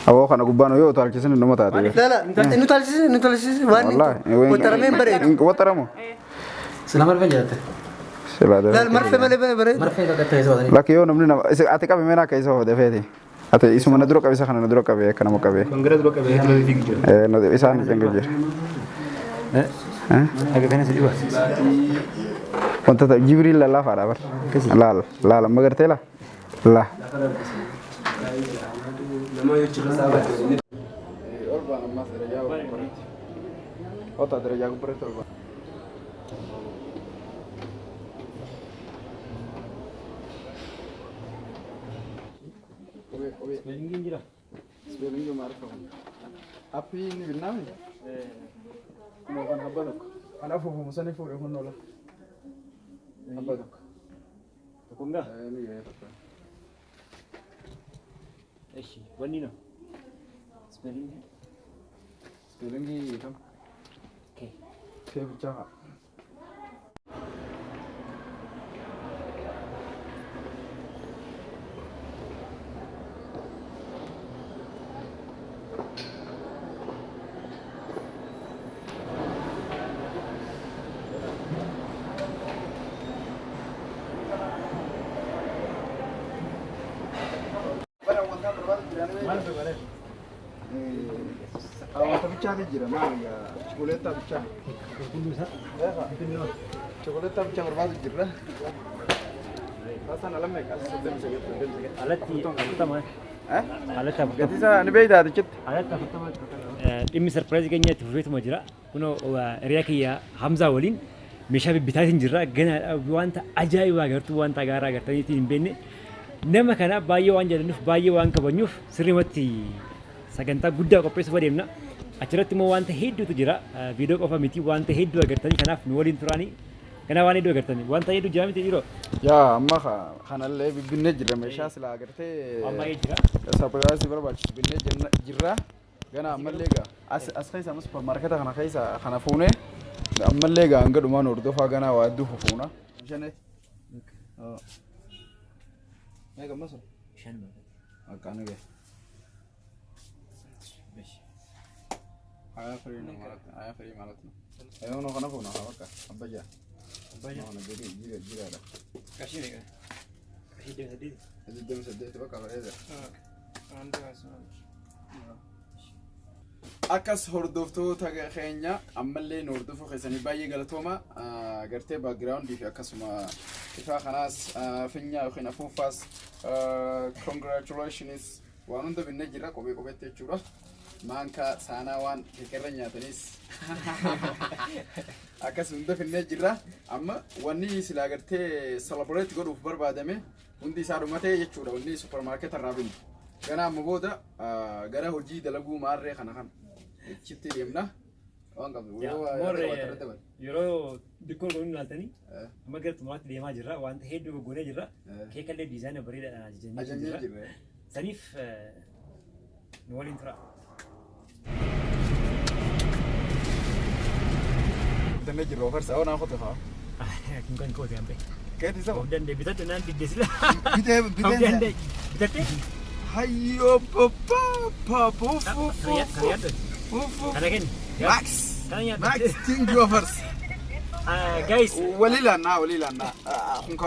أو خنا قبانو يو تالك سن نمو تاتي لا لا إنه تالسيس واني وترمين بريد وترمو سلام الفجر لا المرفة ما لبنا بريد مرفة ده كتير لكن يو نمنا أتى كابي منا كيسه هو دفعتي أتى اسمه ندرو كابي سخنا ندرو كابي كنا مو كابي كونغرس ندرو كابي هذا اللي فيك ندرو إسان فينجر هذا فين سيدي بس وانت جبريل لا فارابر لا لا لا مگر تلا لا لما يجي أربعة ما سرجع أو تدرجع بريت أربعة سبيلينج جرا سبيلينج ما أعرفه أبي نبيناه ما كان هبلك أنا أفهم مسني فوري هون ولا هبلك تكون ده إيش ونينا سبيلينج كم كيف جاها bicara jira mana ya chocolate bicara chocolate bicara berbahasa jira pasang alam mereka alati pertama alati jadi saya ni beda dikit alati pertama ini surprise kayaknya tuh itu mau jira kuno Riaki ya Hamza Walin mesha bitatin jira gana wanta ajaib agar tu wanta gara agar tadi tin benne nama kana bayo anja nuf bayo wan kabanyuf srimati saganta gudda ko pres bademna achirratti mo wanta heddu tu jira video qofa miti wanta heddu agartani kanaf nu walin turani kana waan heddu agartani wanta heddu jira miti jiro ya amma kanalle binne jira mesha sila agarte amma jira surprise barbaach binne jira gana ammallega as khaysa mas supermarket kana khaysa kana fune ammallega anga duma nordo fa gana wa du funa shane mega maso shan akana ge آیا فری مالتنا اینا اونو خنا فونا هاوکا ابجا انا جيرا ده کاشی نگه کاشی دم سديت بقى هذا عنده اسمه akas hordofto taga khenya ammalle nordofo khasani baye galatoma garte background fi akasuma ifa khanas finya khina fufas congratulations wanunda binajira kobe techura manka sanawan fikranya tanis akas unda finajira amma wani sila garte celebrate godu barbadame undi saru mate yechura undi supermarket arabin gana maboda gara hoji dalagu marre khana khan chitti yemna wanga yoro dikko gon laltani magar tumat lema jirra wa anta heddu gone jirra ke kalle design barida ajanya jirra sanif nolin tra دمج الروفر سوا ناخذ خا ممكن كوت يا امبي كيف تسوي بدن دي بتات نان ديسلا بدن بتات هيو بابا كان ماكس تين روفرز guys وليلا نا كونكا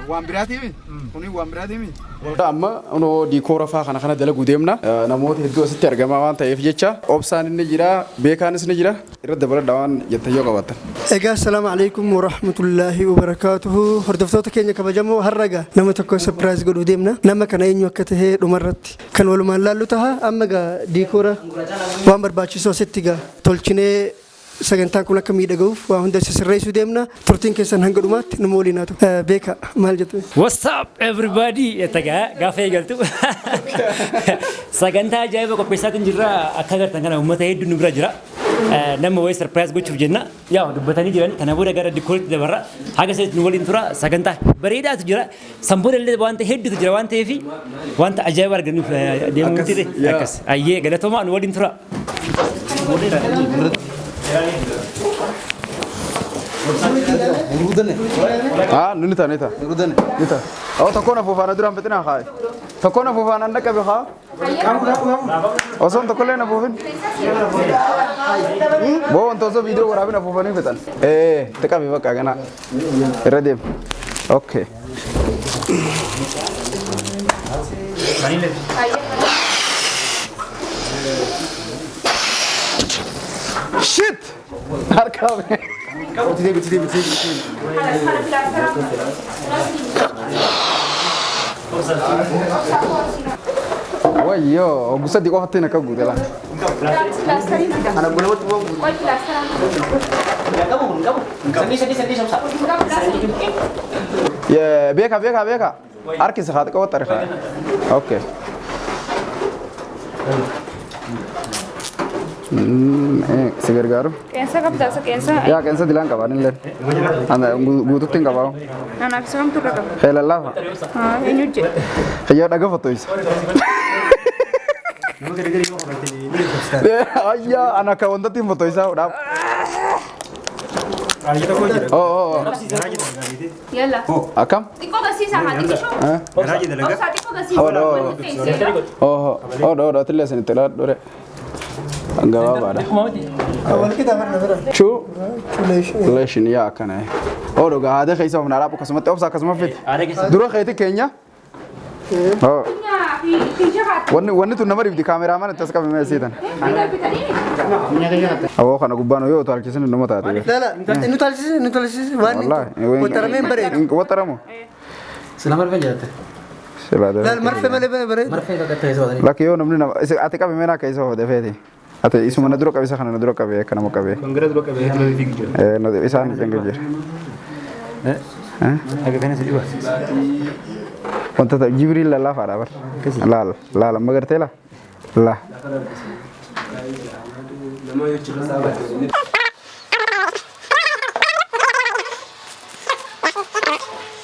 وامبراتي كوني وامبراتي مي amma ono di kora fa kana dalagu demna namot heddo sitti argama wan ta'ef jecha obsan inni jira bekanis ni jira irada bala dawan yatayo qabata ega assalamu alaykum wa rahmatullahi wa barakatuh hordoftoota keenya kabajamo harraga nama tokko surprise godhu demna nama kana eenyu akka tahe dhumarratti kan walumaan laallu taha amma ga di kora waan barbaachiso sitti ga tolchine sagantaa kun akka miidhaguuf waa hunda sirreessuu deemna turtiin keessan hanga dhumaatti nu mooliin haa ta'u beeka maal jettu what's up everybody etaga gaafa eegaltu sagantaa ajaa'iba qopheessaatiin jirra akka agartan kana uummata hedduu nu bira jira nama way surprise gochuuf jenna yaa dubbatanii jiran kana booda gara dikooritti dabarra haga seet nu waliin tura sagantaa bareedaatu jira sanboota illee wanta hedduutu jira waan ta'eef wanta ajaa'iba arganuuf deemuu tire akkas ayyee galatoomaa nu waliin tura نتا أو تكون فوفانا درام بتنا خاي تكون فوفانا عندك بخا Osoo tokkollee na buufin. Boo wantoota osoo viidiyoo waraabina buufanii fitan. Xiqqaafi bakka ganaa irra deemu. Okay. Shit! Harka me. Wayyo, gusa di ko hati na kagu dela. Anak gula buat buang. Ya, biaka. Arki sehat kau tarik. Okay. Segar garu. Kensa kap jasa kensa. Ya, kensa dilang kapan ini? Anda butuh tinggal bau. Anak sekarang tuh kakak. Helal lah. Ini je. Ayo daga foto is. Ayah, anak kau untuk tim foto is udah. Oh. Yalla. Akam? Tiko kasih sama tiko show. Oh, saat tiko kasih. Oh, terlihat sini telat dore. Enggak apa-apa dah. Awal kita mana berapa? Chu? Relation ya kan eh. Oh, do gak ada kaisa mana apa kasih mati opsa kasih mafit. Dulu kayak itu kayaknya. Oh. Wanni tuh nomor di kameraman itu sekarang masih dan. Oh, karena gubano yo tuh alkisan nomor tadi. Lala, ini tulis wani. Utara member itu. Utaramu. Selamat berjalan. Selamat. Lala, marfe mana berapa? Marfe kakak tahu soalnya. Laki yo namanya nama. Atika memena kaisa ho defeti. Ate isu mana dulu kabisa kana dulu kabe kana mo kabe. Konggres dulu kabe itu lebih tinggi. No de bisa nih jengkel. Agak kena sedih. Untuk tak Jibril lah fara bar. Lal magar tela. Lah.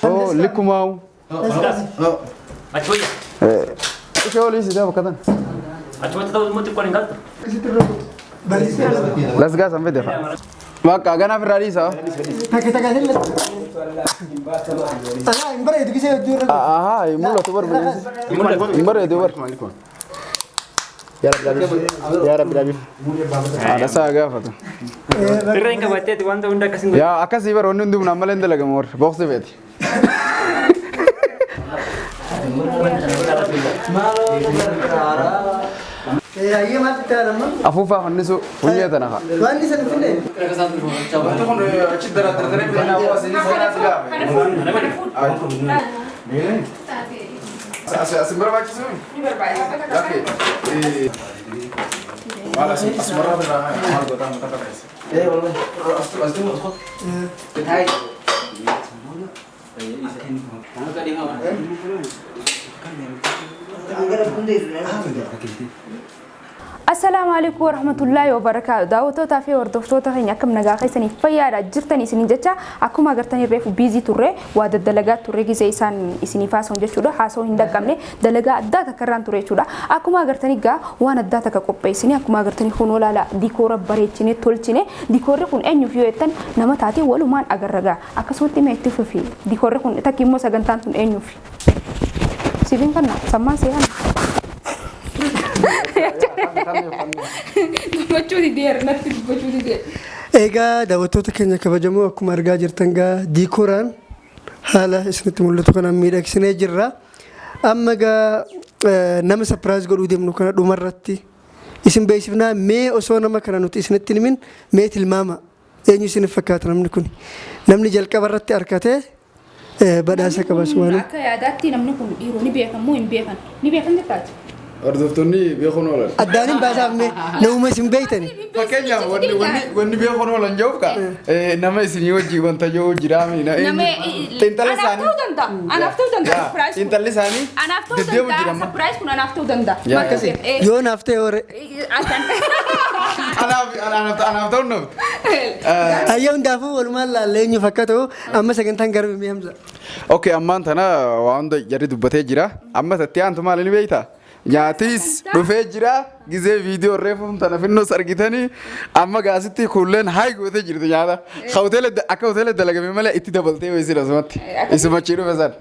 Oh, likumau. Oh. Acuya. Siapa sih dah berkata? Acuya tahu mau tuh korengal tuh. Let's go sampai deh. Maka gana Ferrari sah. Kita kasih lihat. Imbar itu kisah jujur. Imbar tuh bar. Imbar itu bar. Ya Rabbi. Ada saga apa tuh? Terus enggak baca tuh wanita unda kasih. Ya akas ibar onu ndum namalende lagi mor. Box deh. Iya mati tanam. Afufa hannisu punya tanah. Wani sana sini. Itu kan cedera tertera di awas ini saya tidak. Asmara baca sih. Oke. Malah asmara berapa? Mal gua tahu tak guys. Boleh. Astu mau. Hai. Assalamualaikum warahmatullahi wabarakatuh. Daawwattoota fi hordoftoota keenya akkam nagaa keessanii fayyaadha jirtanii isiniin jecha akkuma agartanii reefu biizii turre waa daddalagaa turre gisee isaan isinii faasan jechuudha haasoo hin dhaqqabne dalagaa addaa takka irraan ture jechuudha akkuma agartanii gaa waan addaa takka qopheessine akkuma agartanii kunoo laala dikoora bareechine tolchine dikoorri kun eenyuuf yoo jettan nama taatee walumaan agarragaa akkasumatti meetti fufi dikoorri kun takki immoo sagantaan tun eenyuuf sibiin kana sammaan seehan Egaa daawwattoota keenya kabajamoo akkuma argaa jirtan gaa diikooraan haala isinitti mul'atu kanaan miidhagsinee jirra. Amma gaa nama sapiraayis godhuu deemnu kana dhumarratti isin beeksifnaa mee osoo nama kana nuti isinitti himin mee tilmaama eenyu isiniif fakkaata namni kun namni jalqaba irratti harkatee badhaasa qabas waan. Akka yaadaatti namni kun dhiiroo ni beekamu hin beekan ni beekan jettaati. Ordoftonni beekon oolan. Addaanin baasaafne namuma isin beektani. Fakkeenyaaf wanni beekon oolan jechuuf ka nama isin hojii wanta yoo jiraami. Xiinxala isaanii. Anaaf ta'uu danda'a. Xiinxalli isaanii. Anaaf ta'uu danda'a. Sapiraayis kun anaaf ta'uu danda'a. Akkasii yoo naaf ta'e hoore. Anaaf ta'uu nuuf. Ayyaa hundaafuu walumaan laallee eenyu fakkaatu amma sagantaan garuu mi hamza. Okay ammaan tana waan jarri dubbatee jira. Amma tatti aantu maal ni beektaa? Nyaatis dhufee jira gizee viidiyoo reefuun tana finnos argitanii amma gaasitti kulleen haay gootee jirtu nyaata. Akka hoteela dalagame malee itti dabaltee weessi asumatti. Isumachii dhufe san.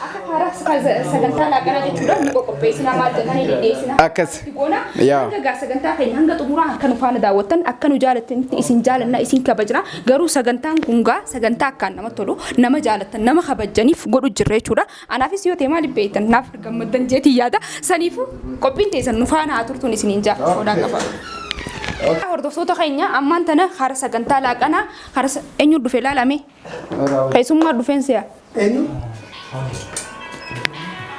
Akka karaa gara sagantaa laaqana jechuudha ni qopheessina maal jennaan dhiyeessina. Akkas. Yaa. Hanga sagantaa keenya hanga xumuraa akka nu faana daawwattan akka nu jaalatanitti isin jaalanna isin kabajna garuu sagantaan kun gaa sagantaa akkaan namatti tolu nama jaalatan nama kabajaniif godhu jirra jechuudha. Anaafis yoo ta'e maaliif beektan naaf gammaddan jeetii yaada saniifu qophiin teessan nu faana haa turtuun isiniin jaa sodaa qaba. Hordoftoota keenya ammaan tana hara sagantaa laaqanaa hara eenyu dhufe laalame keessummaa dhufeensiya. Eenyu?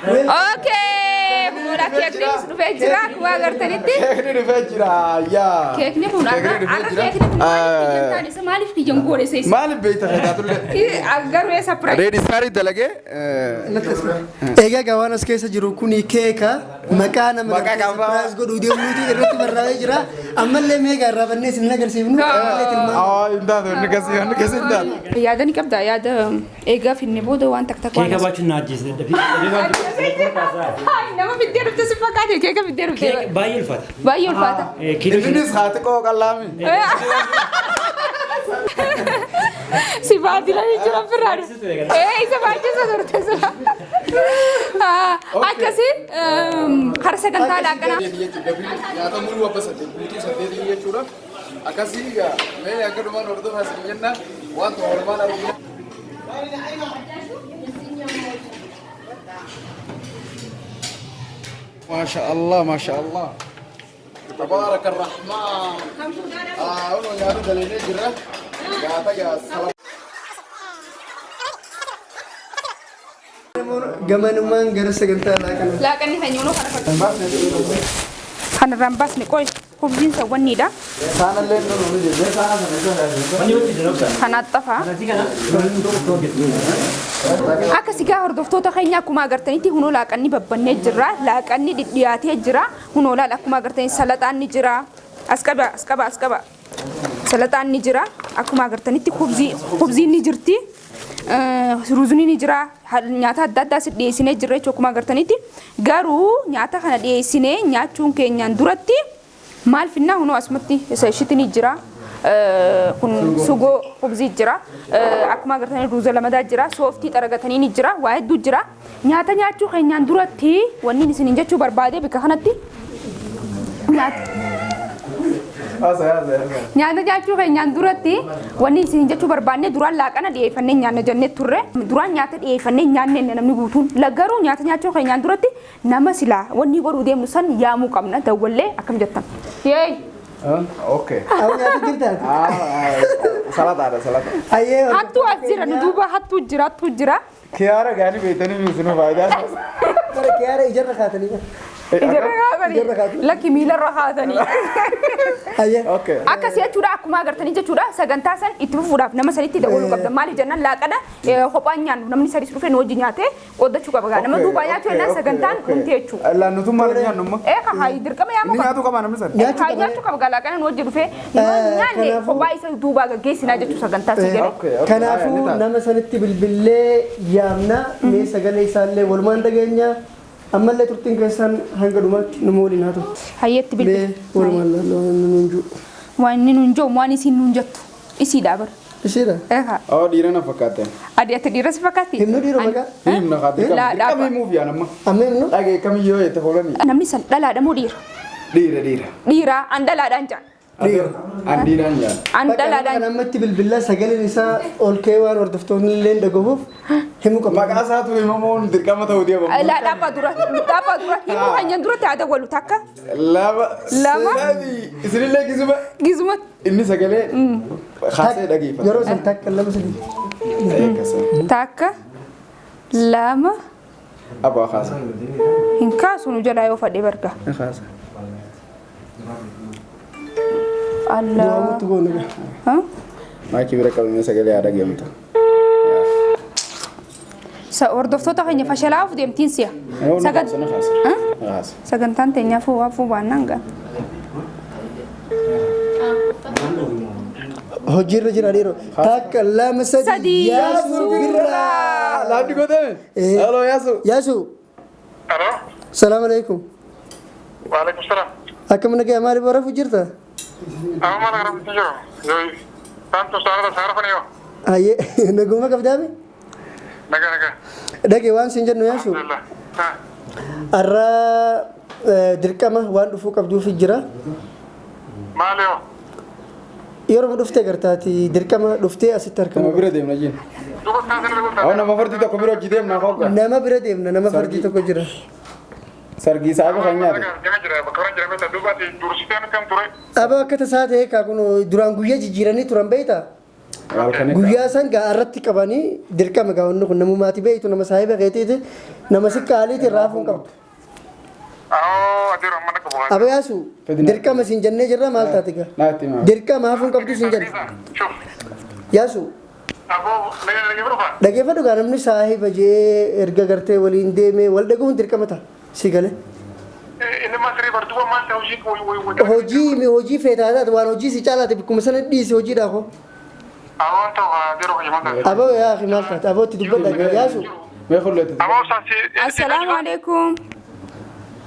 Okay, mula keekni dhufee jira akkuma agartanitti. Keekni dhufee jira yaa. Keekni kun akka keekni kun maaliif kiyyan goone seesi. Maaliif beekta fayyada turre? Garuu eessa pira. Reedi saarii dalagee. Egaa gawaan as keessa jiru kuni keeka maqaa nama surprise godhuu deemuuti irratti barraa'ee jira. Ammallee meeqa irraa bannee isin agarsiifnu. Inni kasi indaatu. Yaada ni qabda yaada eegaa finne booda waan takka takka. Keeka baachuun naajjise. Nama fiddee dhufte si fakkaate keeka fiddee dhufte. Baay'ee ulfaata. Baay'ee ulfaata. Innis haati koo qallaami. Si baatila ni jira firraadha. Isa baachisa turte sila. Akkasi hara sagantaa laaqanaa. Nyaata muluu abba guutuu saddeetii jechuudha. Akkasii mee akka dhumaan hordofaa isin jenna wanta hormaan argina. ما شاء الله ما شاء الله تبارك الرحمن أولو يا رب دليل جرة يا سلام Gamanumaan gara sagantaa laaqanaa. Laaqanni hanyuunoo kana fakkaata. Kan rambas ni qoy kubbiin sawwanniidha. Sana lendo no je sana Kan attafa. Akka sigaa hordoftoota keenya akkuma agartanitti hunoo laaqanni babbannee jira. Laaqanni dhidhiyaatee jira. Hunoo laal akkuma agartanitti salaxaan ni jira. Asqaba. Salaxaan ni jira. Akkuma agartanitti kubziin ni jirti. Ruuzuni ni jira. Nyaata adda addaa si dhiyeessinee jirra jechuudha akkuma agartanitti. Garuu nyaata kana dhiyeessinee nyaachuun keenyaan duratti maal finnaa hunoo asumatti ishiti ni jira. Kun sugoo kubzii jira. Akkuma agartanii ruuza lamadaa jira. Sooftii xaragatanii ni jira. Waa hedduu jira. Nyaata nyaachuu keenyaan duratti wanni isin jechuu barbaade bika kanatti nyaata nyaachuu keenyaan duratti wanni isin jechuu barbaanne duraan laaqana dhiyeeffannee nyaanna jennee turre. Duraan nyaata dhiyeeffannee nyaanne namni guutuun garuu nyaata nyaachuu keenyaan duratti nama silaa wanni godhuu deemnu san yaamuu qabna dawwallee akkam jettan. Yeey. Okay. Aku nyata cerita. Salat ada. Hattu ajira nuduba hattu jira. Kiara gani betani misunu faida. Para Kiara ijarra khatani. Laki mila rahatani. Ayya. Okay. Akkasii jechuudha akkuma agartanii jechuudha sagantaa san itti fufuudhaaf nama sanitti dabaluu qabda maali jennaan laaqana kophaan nyaannu namni sadii dhufee nu wajjin nyaatee qooddachuu qaba nama duubaa nyaachuu jennaan sagantaan dhumte jechuudha. Laannutummaa nyaannummaa. Haa dirqama yaamuu Ni nyaatu qaba namni sadi. Nyaachuu qaba laaqana nu wajjin dhufee nyaanne kophaa isa duubaa gaggeessinaa jechuu sagantaa si jedhe. Kanaafuu nama sanitti bilbilee yaamna mee sagalee isaallee walumaan dhageenya. Ammallee turtiin keessan hanga dhumaatti nama waliin haa ta'u. Hayyetti bilbilee. Walumaan lalloo waan nuun jiru waan isiin nuun jettu isiidha bara. Isiidha? Oh dhiira na fakkaate. Ati dhiira si fakkaatti? Himnu dhiira maqaa? Himna qaatti kamii muufi anamma. Amma himnu? Dhagee kamiyyoo itti hoolanii. Namni san dhalaadha moo dhiira? Dhiira. Dhiira an dhalaadhaan jaan. An dhiiraan jaan. An dhalaadhaan. Namatti bilbilaa sagaleen isaa ol ka'ee waan hordoftoonni illee dhagahuuf himuu qaba. Maqaa isaatu himamuun dirqama ta'uu deema. Dhaabaa dura himuu hanyaan dura taa'aa dawalu takka. Lama. Isinillee Gizuma. Inni sagalee haasee dhageeffata. Yeroo san takka lama sadii. Takka lama. Abaa haasa. Hin kaasu nu jalaa yoo fadhee barga. Haasa. Allah. Du'aamutti goona. Maakii bira qabamee sagalee haa dhageeffatu. Hordoftoota keenya fashalaa'uuf deemtiin si'a. Sagantaan teenyaaf waafuu baannaan ga'a. Hojiirra jira dhiiroo. Takka lama sadii. Yaasuu birraa. Laabdi godhame. Halloo Yaasuu. Yaasuu. Halo. Salaamu alaikum. Waalaikum salaam. Akkam nagaya maaliif warafu jirta? Amma mana kana miti jiru. Tanto saara faniyo. Aye, naguma qabdaami? naga. Dhagee waan siin jennu yaasu Alhamdulillah. har'a dirqama waan dhufuu qabduuf jira. Maali yoo? Yeroo dhuftee gartaati dirqama dhuftee asitti Nama harkama. bira deemna jiin. Duuba taasisa lagu Awwa nama fardi tokko bira hojii deemna hogga. Nama bira deemna nama fardii tokko jira. Sargii saaga kan nyaate. Jama jira bakka orang jira meta duuba ti dursitee kam ture. Abaa akka tasaa ta'e kaa kun duraan guyyaa jijjiiranii turan beektaa? Guyyaa san gaa irratti qabanii dirqama gaa wanni kun namummaati beektu nama saahiba keetiiti nama si qaaliiti raafuun qabdu. Adiru mana kebuka. Abayaasu dirqama siin jennee jirra maal taate gaa? Naatti maa. Dirqama haafuun qabdu siin jenna. Shuf. Yaasu Abo lagi berapa? dhageeffadhu gaa namni saahiba jee erga gartee waliin deemee wal dhagahuun dirqama ta'a si galee. Ini masri berdua mas tahu sih Hojii feetaadhaati waan hojii si caalaati bikkuma sana dhiisi hojiidhaa koo. Awon tahu adiru gimana? Aboo yaa akhi maal taate aboo itti dubbadha yaasu. Mee khulleetti. Abo sasi. Assalaamu alaikum.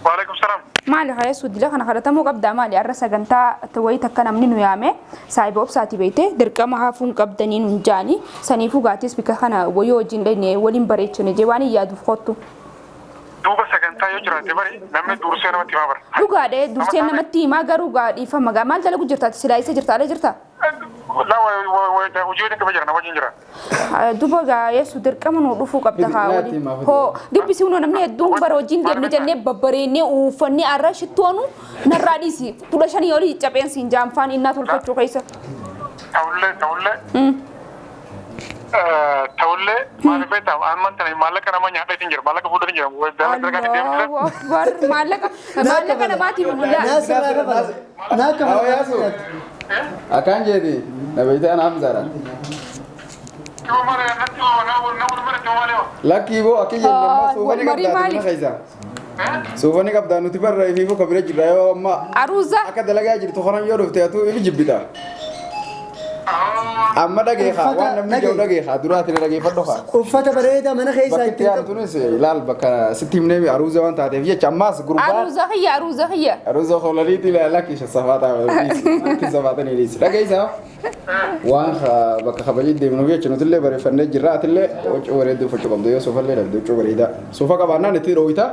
Waalaikumsalam. Maali khaya sudila kana kadhatamuu qabdaa maali arra sagantaa tawayii takka namni nu yaame saahiba obsaati beeyte dirqama haafuun qabdanii nun jaani saniifuu gaatis bika kana wayii wajjin dhayne waliin bareechine jee waan yaaduuf kottu. Duuba sagantaa yoo jiraate bari namni dursee namatti himaa bara. Dhugaadhe dursee namatti himaa garuu dhiifama gaa maal dalagu jirtaati silaa isa jirta ala jirta. La hojii ni kaba jira nama wajjin jira. Duba gaa yesu dirqama nu dhufuu qabda haa waliin. Hoo dubbisi hunoo namni hedduun bara wajjin deemne jennee babbareennee uffannee arra shittoonu narraa dhiisi 15 olii capheensi hin jaanfaan innaa tolfachuu keessa. Taulle maal beektaa amman tana maallaqa nama nyaadha isin jira maallaqa fuudhanii jira dalagaa kan deemsisa. Allahu akbar maallaqa namaatiif mul'aa. Naasirraa kafa naa kafa. Awwa yaasu. Akaan jeeti. Nabeeyta ana hamzaadha. Kau mana nanti nama mana kau mana? Lakkii boo akki jenna soofani qabdaa mana keessa. Soofani qabdaa nuti barra ifiifuu kabira jirra yoo amma Aruuza. akka dalagaa jirtu horan yoo dhufte atu ifi jibbita. Amma dhageehaa waan namni jiru dhageehaa duraatiin dhageeffadhu haa. Uffata bareedaa mana keessaa Bakki itti itti tunis ilaal bakka sitti himnee aruuza waan taateef jecha ammaas gurbaa Aruuza khiyya. aruuza holaliiti lakkisha safaataa itti safaatanii dhiisi dhageessaa waan bakka kabajii deemnu jecha nutillee bareeffannee jirra atillee huccuu bareedduu uffachuu qabdu yoo soofallee dhabde huccuu bareedaa soofa qabaannaan itti dhoowwita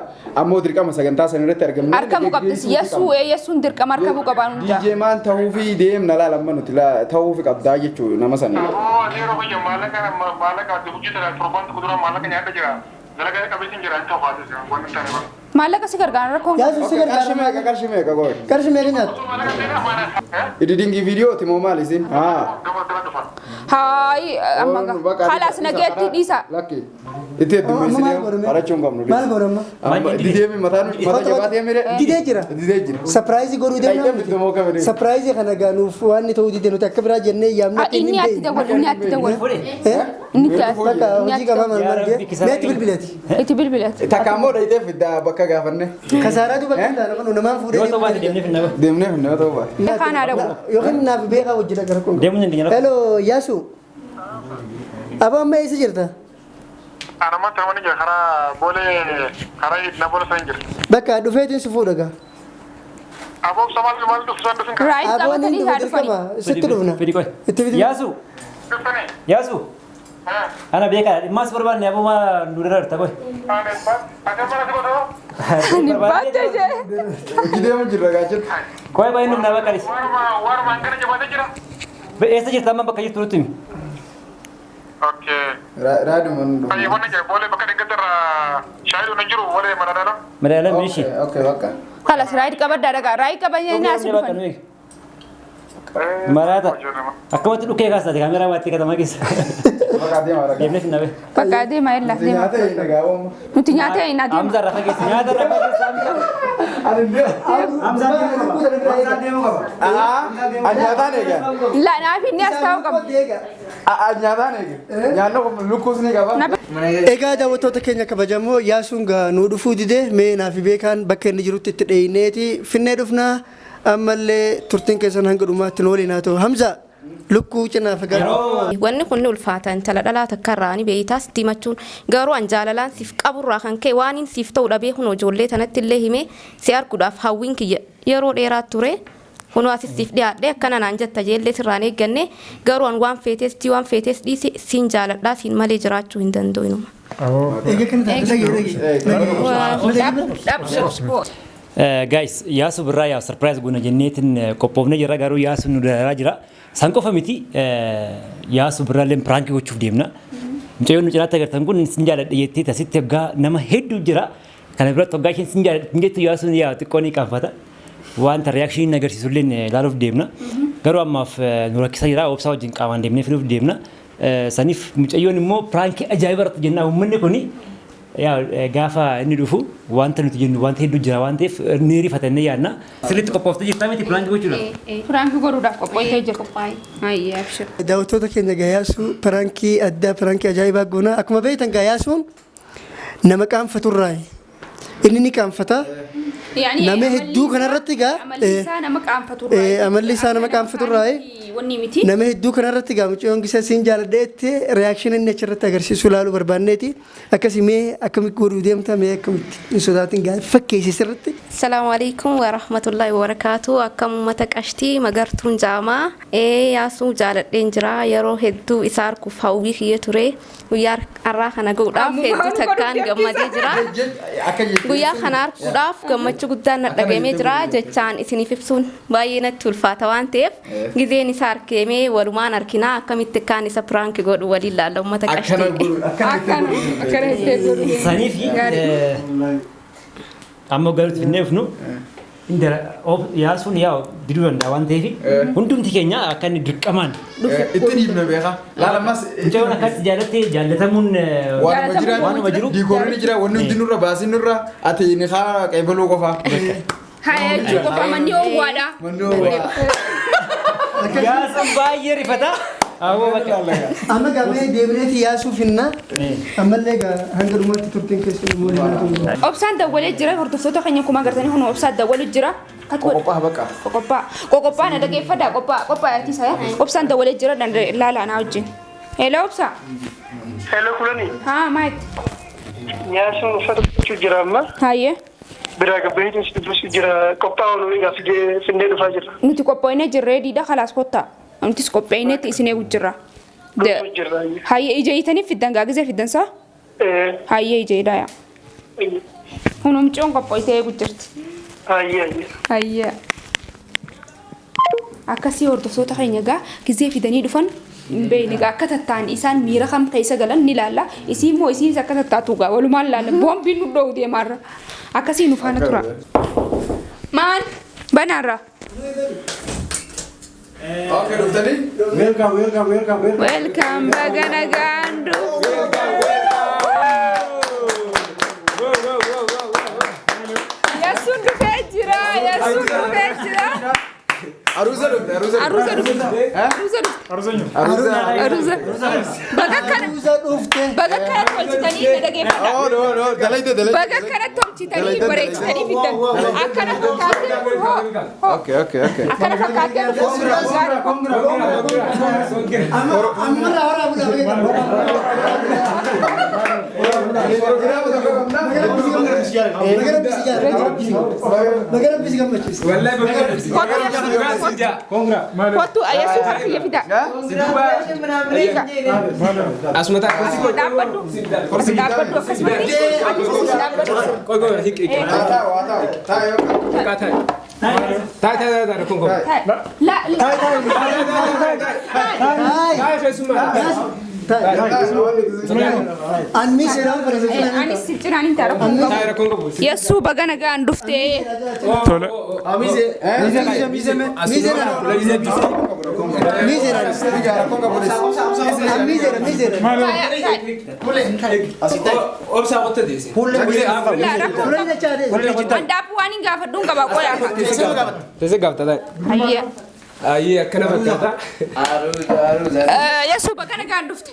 ammoo dirqama sagantaa san irratti argamne Harkamuu qabdis yesuun dirqama harkamuu qabaan hundaa. DJ maan ta'uu fi deemna laalamma nuti ta'uu fi qabdaa jechuu nama sana. Adiru biyya maallaqa hojii tana torbaan kuduraa maallaqa nyaadha jira dalagaa qabeessin jira inni ta'u faatu waan taane bara. Maallaqa si gargaara rakkoon. Yaasu si gargaara. Qarshii meeqa gooy? Qarshii meeqa nyaatu? Ididingi viidiyooti moo maal isin? Haay amma halas nageetti dhiisa. Lakki itti heddummeessinee qarachuun qabnu. Maal godhamma? Dideemi mataan mata jabaatee mire. Didee jira. Didee jira. Sapiraayizii godhuu deemnaa. Sapiraayizii kana gaanuuf waan ta'uu didee nuti akka biraa jennee yaamna Inni atti dawwal inni atti dawwal. Inni atti bakka hojii qabaa maal maal jee meetti bilbileeti. itti bilbileeti. Takka ammoo dhayitee fiddaa bakka gaafanne. Kasaaraatu bakka taana kun namaan fuudhee Yoo ta'u deemnee finna ba. Deemnee finne yoo ta'u baate. Kaan haadha godhu. yookiin naaf beekaa hojii gara kun. Deemuun hin dhiyana. Hello Yaasu. Abaa amma eessa jirta? Anaman tamani jira karaa boolee karaa idna boolee san jira. Bakka dhufeetiin si fuudha gaa. Aboof maal dhufsan kan. Raayis Aboo qabatanii inni haa dhufanii. dirqama sitti dhufna. Fidi qoy. Itti fidi. Yaasu. Dhufsanii. Yaasu. Ana beekaa dhimmaas barbaanne abuma nurira irta qoy. Ate mana si godhoo? Ni baate jee. Gideemu jirra gaachetta. Qoy baay'ee numna bakka dhis. Warma hangana jabaatee jira. Eessa jirta amma bakka jirtu nutti himi. Okay. Raadiyoon dhufu. Ayi wanna jira boolee bakka dhiggatarra shaayidu na jiru boolee madadara. Madaalaan miishi. Okay bakka. Halas raayis qabaddaa dhagaa raayis qabanii naasi dhufan. Maraata. Akkamatti dhukkee kaasaate kaameraa baatti katamaa keessa. Bakka deemaa ragaa. Deemnee finna be. Bakka adeemaa illa deema. Nyaata hin dhagaa'amu. Nuti nyaata hin adeema. Hamza rafa keessa nyaata rafa keessa Hamza. Nyaataan eegaa. La naaf inni as taa'u qabu. Nyaataan eegaa. Nyaanni kun lukkuus ni qaba. Egaa daawwattoota keenya kabajamoo Yaasuun gaa nuu dhufuu didee mee naaf beekaan bakka inni jirutti itti dheeyneeti finnee dhufnaa ammallee turtiin keessan hanga dhumaatti nu waliin haa ta'u. Hamza lukkuu cinaa fagaadha. Wanni kun ni ulfaata intala dhalaa takka irraa ni beeytaas diimachuun garuu an jaalalaan siif qaburraa kan ka'e waan hin siif ta'u dhabee kun ijoollee tanatti illee himee si arguudhaaf hawwiin kiyya yeroo dheeraa ture. Kun asiif dhiyaadhee akkana naan jetta jeellee sirraan eegganne garuu an waan feetes dhiisi siin jaaladhaa siin malee jiraachuu hin danda'u inuma. Eega kan Guys, yaasu birraa yaa surprise guna jenneetiin qophoofne jira garuu yaasu nu daraa jira. San qofa miti yaasu birraaleen pirankii gochuuf deemna. Mucayyoon nu cinaatti agartan kun sin jaaladha jettee tasitti waggaa nama hedduu jira. Kana biratti waggaa isheen sin jaaladha jettu yaasuun yaa xiqqoo ni qaanfata. Wanta reakshinii agarsiisulleen ilaaluuf deemna. Garuu ammaaf nu rakkisa jira obsaa wajjin qaamaan deemnee filuuf deemna. Saniif mucayyoon immoo pirankii ajaa'iba irratti jennaa uummanni kuni gaafa inni dhufu wanta nuti jennu wanta hedduu jira waan ta'eef ni rifatannee yaadna. Sirriitti qophoofte jirtaa miti pirankii gochuudhaaf. Pirankii godhuudhaaf qophoofte jirtu. Hayyee abshir. daawwattoota keenya gaayaasu pirankii addaa pirankii ajaa'ibaa goona akkuma beektan gaayaasuun nama qaanfaturraa inni ni qaanfata. Nama hedduu kanarratti gaa amalli isaa nama qaanfaturraa nama hedduu kanarratti gaa mucayyoon gisa siin jaaladheetti reakshinii inni achirratti agarsiisu ilaaluu barbaanneeti akkasii mee akkamitti godhuu deemta mee akkamitti hin sodaatin gaa fakkeessi sirriitti. Assalamu alaikum wa rahmatullahi wa barakatuh. Akkam uummata qashtii magartuun jaamaa. Yaasuu jaaladheen jira yeroo hedduu isaa arguuf hawwii kiyya ture. Guyyaa har'aa kana gahuudhaaf hedduu takkaan gammadee jira. Guyyaa kana arguudhaaf gammachuu guddaan na dhagahamee jira jechaan isiniif ibsuun baay'ee natti ulfaata waan ta'eef gizeen isaa arkeemee walumaan arkinaa akkamitti kaan isa piraanki godhu waliin laalla uummata qashtii. Saniif amma galuutti finnee dhufnu yaasuun yaa diduu danda'a waan ta'eef hundumti keenya akka inni dirqamaan itti dhiibna beeka. Laalamas mucayyoon akkatti jaalattee jaallatamuun waanuma jiru. Diikoorri ni jira wanni hundi nurra baasin nurra ati ni haa qeebaluu qofaa. Haayee jechuu qofa manni oowwaadha. Yaasuun baay'ee rifata. Amma gamee deebineeti yaasuuf hinna ammallee hanga dhumatti turtiin keessatti immoo obsaan dawwalee jira hordoftoota keenya kuma agartanii kun obsaan dawwalu jira. Qoqophaa baqa. Qoqophaa na dhageeffadha qoqophaa yaatiisa obsaan dawwalee jira ilaalaa na wajjin. Hello obsaa. Hello kulani. Haa maayit. Yaasuun uffata gochuu jira amma. Haayee. Biraa gabbeetiin si dubbisuu jira qophaa'uun egaa fidee dhufaa jira. Nuti qophoonee jirree diida khalaas kottaa. Antis qopheeyneetti isinee wajjirra. Hayyee ija itaniif fiddan gaagizee fiddan saa? Hayyee ija idaayaa. Kun mucayyoon qophootee wajjirti. Hayyee. Akkasii hordoftoota keenya gaa gizee fidanii dhufan beeyni gaa akka tattaan isaan miira kam keessa galan ni laalla. Isii immoo isiis akka tattaatu gaa walumaan laalla. Boombiin nu dhoowwu deemaarra. Akkasii nu faana tura. Maal? Banaarra. Okay, Duftani. Welcome, Bagana Gandu. Yasun du fejira. Aruza. Baga kana tolchitanii dhaggeeffadha. Oh no, dalayte. Baga kana tolchitanii bareechitanii fiddan. Akkana fakkaatee Okay. akkana fakkaatee Kottu ayasu harkiyya fida. Asmata Dhaabbadhu akkasumatti anis ciraan hin taara. Yesu bagana gaan dhuftee. Handaapu waan hin gaafadhuun qabaa qoyaa. Ayya akkana fakkaata. Yesu bagana gaan dhufte.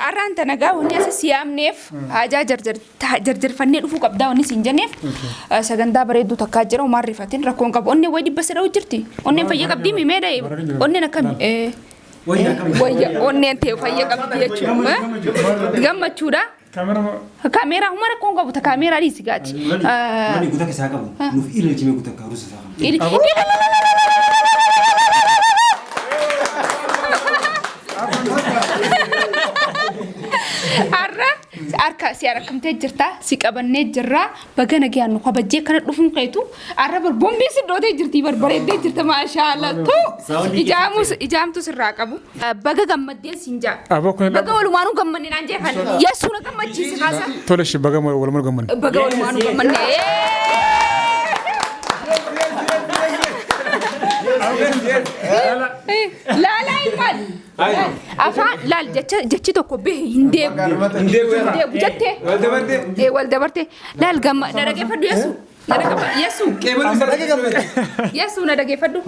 Arraan tana gaa wanni asii siyaamneef hajaa jarjarfannee dhufuu qabdaa wanni siin jenneef sagantaa bareedduu takkaa jira homaan rifatin rakkoon qabu. Onneen wayi dhibba sadii jirti. Onneen fayya qabdii mimee dha'e. Onneen akkami? Onneen ta'e fayya qabdi jechuudha. Gammachuudha. Kamera humna rakkoon qabu ta kamera dhiisi gaati. Mani guutaa keessaa qabu. Nuuf ilaalchimee guutaa karuusa isaa qabu. arka si arakamtee jirta si qabannee jirra bagana gyaannu kabajjee kana dhufuun keetu arraba bombii si dhootee jirti barbareeddee jirta maashaallah tu ijaamtu sirraa qabu baga gammaddee sinjaa baga walumaanuu gammanne naan jee kan yeessuuna gammachiisi kaasa tole shi baga walumaanuu gammanne baga walumaanuu gammanne لا لا يفعل أفعل لا جتشي تكو به هندب هندب جتة والدبرتة لا الجمع نرجع فدو يسوع نرجع فدو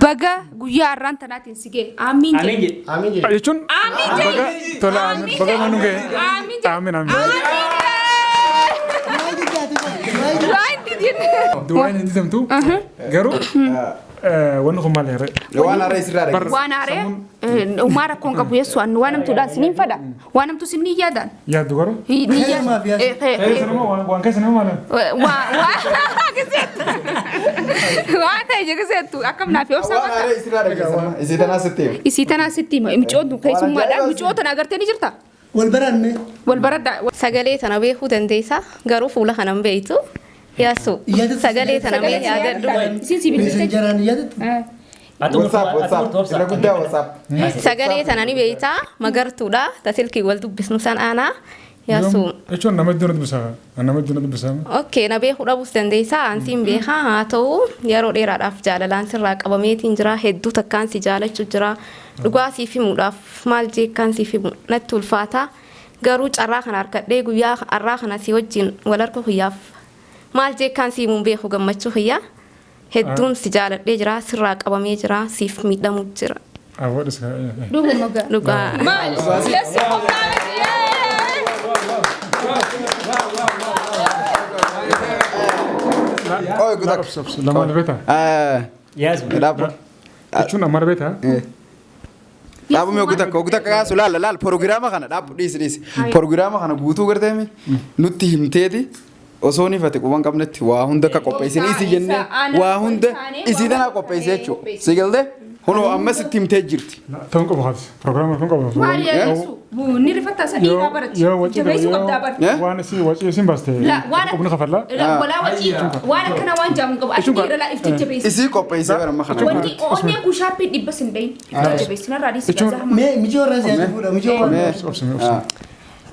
بقى جويا ران تناتين سجى آمين آمين أيشون بقى تلا بقى منو جه آمين آمين دوين عندي زمتو جرو وانا خمال هري وانا رئيس راري وانا رئيس ومارا كون كابو يسوع وانا متودان سنين فدا وانا متو سنين يادان يا دوغرو نيا وان كسنو مالا وانا يجي كسيتو اكم نافي اوسا وانا رئيس راري اسيتنا ستيم ميچودو كيسو مالا ميچوتو نغرتني جرتا والبرد sagalee tana beekuu dandeessa garuu fuula kanaan beektu yaasu sagalee tana mee yaadadhu sagalee tana ni beekta magartuudha tasilkii wal dubbisnu san aanaa yaasu jechuun nama iddoo dubbisaa okay na beekuu dhabus dandeessa ansiin beekaa haa ta'u yeroo dheeraadhaaf jaalalaan sirraa qabameetiin jira hedduu takkaan si jaalachuu jira dhugaa siif himuudhaaf maal jeekaan siif himu natti ulfaata garuu carraa kana harkadhee guyyaa har'aa kana si wajjin wal harka guyyaaf maal jeekaan si himuun beeku gammachuu guyyaa hedduun si jaaladhee jira sirraa qabamee jira siif miidhamuu jira. Dhugaa. Maal? Lessi qophaa'e. Oh, gudak. Lama beta. Yes. Dapo. Jechuun amma beta. Dapo me gudak kaasu laal programa kana dapo dis programa kana guutuu garteemi nutti himteeti osoo ni fate quban qabnetti waa hunda ka qopheessin isi jenne waa hunda isi dana qopheesse jechuudha sigalde hono amma sitti himtee jirti Ton qofa haati programa ton qofa. Maal yeesu ni rifata sanii gabarati jabeessu qabdaa bar waan si wajji sin baste qubni khafalla wala wajji waan kana waan jaamu qaba atiira la ifti jabeessu isi qopheesse bara ma kana wanti onne ku shaapi dibba sindai jabeessu na radisi gaza me mijoora siyaasa mijoora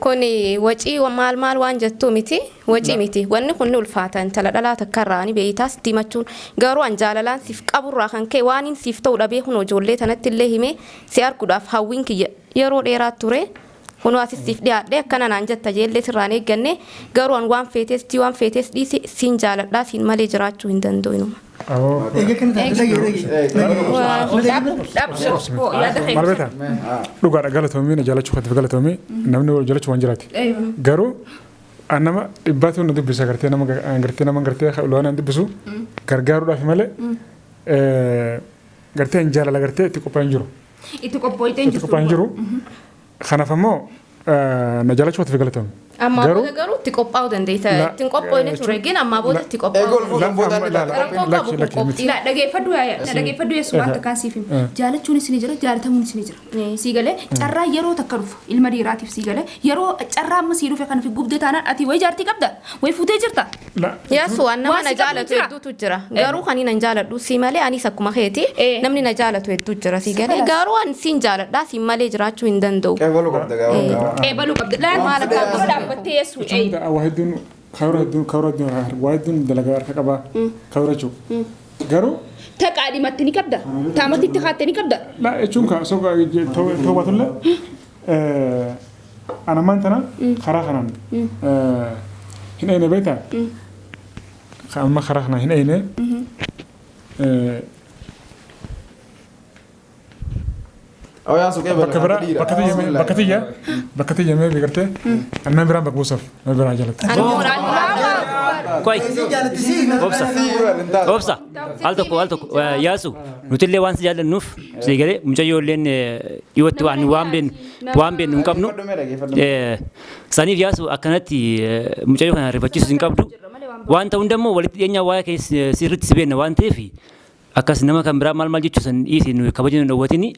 Kuni wacii maal waan jettu miti wacii miti wanni kun ulfaatan tala dhalaa takkarraani beeytaas dimachuun garuu an jaalalaan siif qaburraa kan kee waan hin siif ta'u dhabee kun ijoollee tanatti illee hime si arguudhaaf hawwiin kiyya yeroo dheeraa ture kun asiif dhiyaadhee akkana naan jetta jeellee sirraan eegganne garuu an waan feetes dhiisi siin jaaladhaa siin malee jiraachuu hin danda'u inuma. Marbeta dhugaadha galatoomii na jaalachuu katti galatoomii namni jaalachuu waan jiraati garuu nama dhibbaatu na dubbisa gartee nama gartee loonaan dubbisu gargaaruudhaaf malee gartee hin jaalala gartee itti qophaa'in jiru. Itti qophaa'in jiru. Kanaaf ammoo na jaalachuu katti galatoomii. Amma booda garuu itti qophaa'uu dandeessa. Ittiin qophoofne ture gin amma booda itti qophaa'uu. Dhageeffadhu yeessu waan takkaan siif himu. Jaalachuun isin jira jaalatamuun isin jira. Sii galee carraa yeroo takka dhufu ilma dhiiraatiif sii galee yeroo carraa amma sii dhufe kan fi gubdee taanaan ati wayi jaartii qabda wayi fuutee jirta. Yaasu waan nama na jaalatu hedduutu jira. Garuu kan na jaaladhu sii malee anis akkuma keeti namni na jaalatu hedduu jira sii galee garuu an siin jaaladhaa siin malee jiraachuu hin danda'u. Qeebaluu qabda. Maal akka بتيسو واحد واحد دلقة ركبة كورجو قالوا تقعدي ما تني كبدا تامتي تخاتني كبدا لا إيشون سوق توبة الله أنا ما أنتنا خراخنا هنا بيتا ما خراخنا هنا أو يا سوكي بكتي يمي بيكرته أنا برام بكوسف ما برام جالت كويس أوبسا ألتو ياسو نتلي وانس جال النوف سيجري مجايو لين يوتو عن وامبين نكمنو سانيف ياسو أكنتي مجايو هنا رفاتيس نكمنو وانت وندمو ولد ينيا وايك سيرت سبين وانت في akkas nama kan biraa maal jechuu san dhiisin kabajni dhowwatini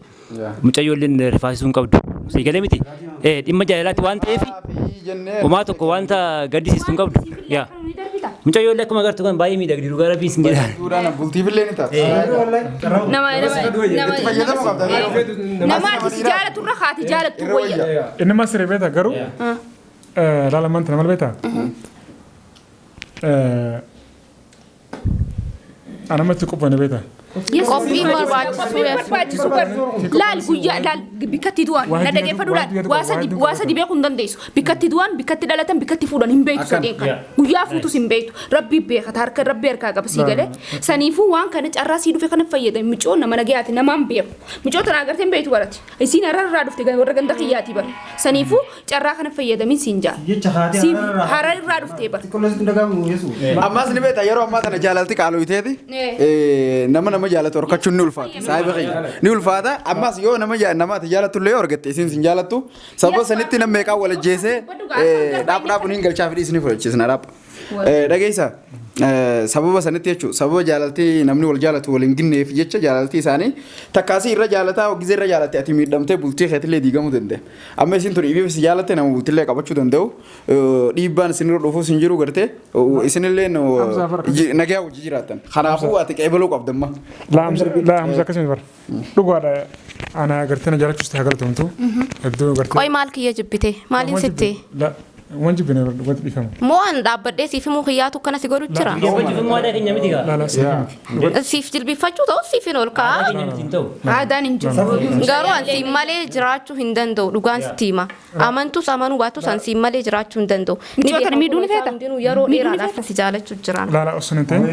mucayyooleen rifaasisuun qabdu si galee miti dhimma jaalalaatti waan ta'eef homaa tokko wanta gaddisiistuun qabdu yaa mucayyoolee akkuma agartu kan baay'ee miidhagdi dhugaa rabbii sin jedhaan bultiifillee ni ta'a nama ati jaalatu irra haati jaalattu wayya inni masiree beeta garuu laala manta nama beeta anamatti qophaa'e beeta. Qophii barbaachisu laal guyyaa laal bikkatti du'an na dhageeffadhu laal waasa dibee kun dandeessu bikkatti du'an bikkatti dhalatan bikkatti fuudhan hin beektu sadeen kan guyyaa fuutus hin beektu rabbii beekata harka rabbii harkaa qaba sii galee saniifuu waan kana carraa sii dhufe kana fayyadame micoo nama nagayaati namaan beeku micoo tana agartee hin beektu barati isiin hararraa dhufte warra ganda kiyyaati bara saniifuu carraa kana fayyadamin siin jaal hararraa dhuftee bara. Ammas ni beekta yeroo ammaa tana jaalalti qaalooyiteeti nama jaalatu horkachuun ni ulfaata saayiba qiyya ni ulfaata ammas yoo nama jaalatu illee horgatte isin sin jaalattu sababa sanitti nama meeqaa wal ajjeesee dhaabni hin galchaa fidii isin fudhachiisna dhaab dhageessa sababa sanitti jechuudha sababa jaalaltii namni wal jaalatu wal hin ginneef jecha jaalaltii isaanii takkaasii irra jaalataa hogizee irra jaalatte ati miidhamtee bultii keetillee diigamuu danda'a amma isin turi ifi jaalatte nama bultillee qabachuu danda'u dhiibbaan isin irra dhufuus hin jiru gartee isinillee nagaa hojii jiraatan kanaafuu ati qeebaluu qabdamma. Laa hamza akkasii bar dhugaadha ana gartee na jaalachuus ta'e galatoomtu iddoo gartee. Qoy maal kiyya jibbite maaliin sitte. Wanti bina wanti dhifamu. Moo an dhaabbadhee siif immoo kiyyaatu kana si godhu jira. Siif jilbifachuu ta'u siif hin ol ka'a. Aadaan hin jiru. Garuu an siin malee jiraachuu hin danda'u dhugaan sitti hima. Amantus amanuu baatus an siin malee jiraachuu hin danda'u. Michoota miidhuu ni feeta. Yeroo dheeraadhaaf si jaalachuu jiraan. Laala osoo hin ta'in.